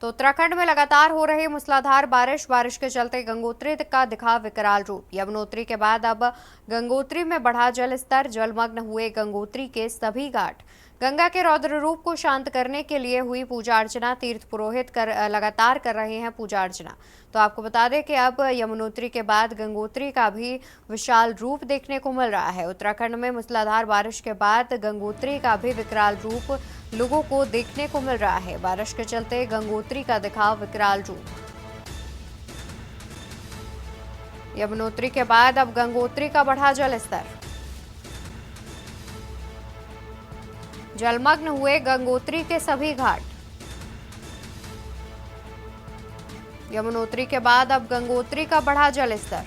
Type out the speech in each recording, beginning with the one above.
तो उत्तराखंड में लगातार हो रही मूसलाधार बारिश के चलते गंगोत्री का दिखा विकराल रूप। यमुनोत्री के बाद अब गंगोत्री में बढ़ा जल स्तर। जलमग्न हुए गंगोत्री के सभी घाट। गंगा के रौद्र रूप को शांत करने के लिए हुई पूजा अर्चना। तीर्थ पुरोहित लगातार कर रहे हैं पूजा अर्चना। तो आपको बता दें कि अब यमुनोत्री के बाद गंगोत्री का भी विशाल रूप देखने को मिल रहा है। उत्तराखंड में मूसलाधार बारिश के बाद गंगोत्री का भी विकराल रूप लोगों को देखने को मिल रहा है। बारिश के चलते गंगोत्री का दिखा विकराल रूप। यमुनोत्री के बाद अब गंगोत्री का बढ़ा जल स्तर। जलमग्न हुए गंगोत्री के सभी घाट। यमुनोत्री के बाद अब गंगोत्री का बढ़ा जल स्तर।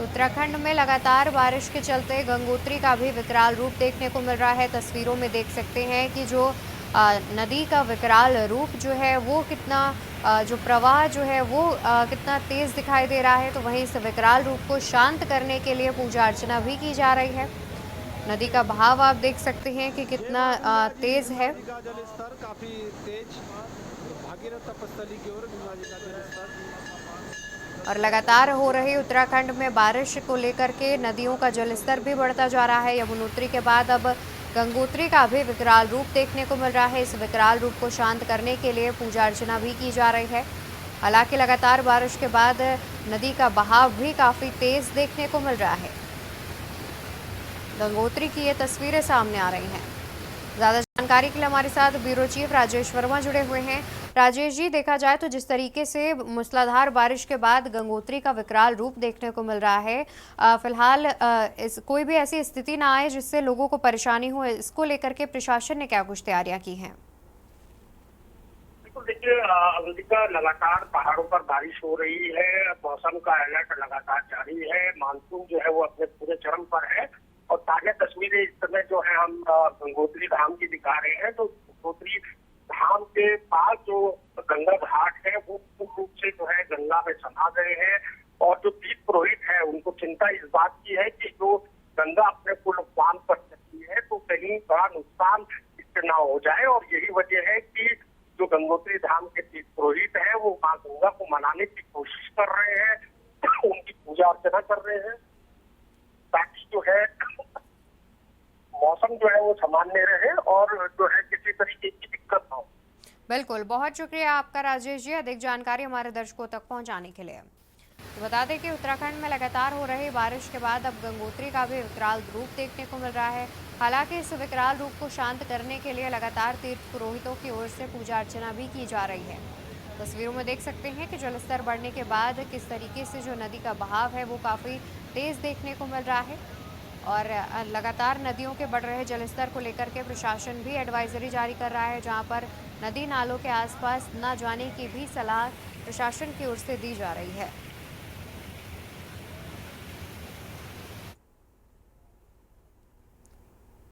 उत्तराखंड में लगातार बारिश के चलते गंगोत्री का भी विकराल रूप देखने को मिल रहा है। तस्वीरों में देख सकते हैं कि जो नदी का विकराल रूप जो है वो कितना जो प्रवाह जो है वो कितना तेज दिखाई दे रहा है। तो वहीं इस विकराल रूप को शांत करने के लिए पूजा अर्चना भी की जा रही है। नदी का बहाव आप देख सकते हैं कि कितना तेज है। काफी तेज भागीरथ तपस्थली की ओर गंगा जी का जलस्तर और लगातार हो रही उत्तराखंड में बारिश को लेकर के नदियों का जलस्तर भी बढ़ता जा रहा है। यमुनोत्री के बाद अब गंगोत्री का भी विकराल रूप देखने को मिल रहा है। इस विकराल रूप को शांत करने के लिए पूजा अर्चना भी की जा रही है। हालांकि लगातार बारिश के बाद नदी का बहाव भी काफी तेज देखने को मिल रहा है। गंगोत्री की ये तस्वीरें सामने आ रही हैं। ज्यादा जानकारी के लिए हमारे साथ ब्यूरो चीफ राजेश वर्मा जुड़े हुए हैं। राजेश जी, देखा जाए तो जिस तरीके से मूसलाधार बारिश के बाद गंगोत्री का विकराल रूप देखने को मिल रहा है, फिलहाल कोई भी ऐसी स्थिति ना आए जिससे लोगों को परेशानी हो, इसको लेकर के प्रशासन ने क्या कुछ तैयारियां की हैं? बिल्कुल, देखिए अवंतिका, लगातार पहाड़ों पर बारिश हो रही है। मौसम का अलर्ट लगातार जारी है। मानसून जो है वो अपने पूरे चरम पर है और ताजा तस्वीरें इस समय जो है हम गंगोत्री धाम की दिखा रहे हैं। तो गंगोत्री धाम के पास जो गंगा घाट है वो पूर्ण रूप से जो है गंगा में समा गए हैं और जो तीर्थ पुरोहित है उनको चिंता इस बात की है कि जो गंगा अपने पुल बांध पर सकती है तो कहीं बड़ा नुकसान इससे ना हो जाए। और यही वजह है कि जो गंगोत्री धाम के तीर्थ पुरोहित है वो माँ गंगा को मनाने की कोशिश कर रहे हैं, उनकी पूजा अर्चना कर रहे हैं ताकि जो है मौसम जो है वो सामान्य रहे और जो है किसी तरीके की दिक्कत ना हो। बिल्कुल, बहुत शुक्रिया आपका राजेश जी, अधिक जानकारी हमारे दर्शकों तक पहुंचाने के लिए। तो बता दें कि उत्तराखंड में लगातार हो रही बारिश के बाद अब गंगोत्री का भी विकराल रूप देखने को मिल रहा है। हालांकि इस विकराल रूप को शांत करने के लिए लगातार तीर्थ पुरोहितों की ओर से पूजा अर्चना भी की जा रही है। तस्वीरों में देख सकते हैं कि जलस्तर बढ़ने के बाद किस तरीके से जो नदी का बहाव है वो काफ़ी तेज देखने को मिल रहा है। और लगातार नदियों के बढ़ रहे जलस्तर को लेकर के प्रशासन भी एडवाइजरी जारी कर रहा है, जहां पर नदी नालों के आसपास न जाने की भी सलाह प्रशासन की ओर से दी जा रही है।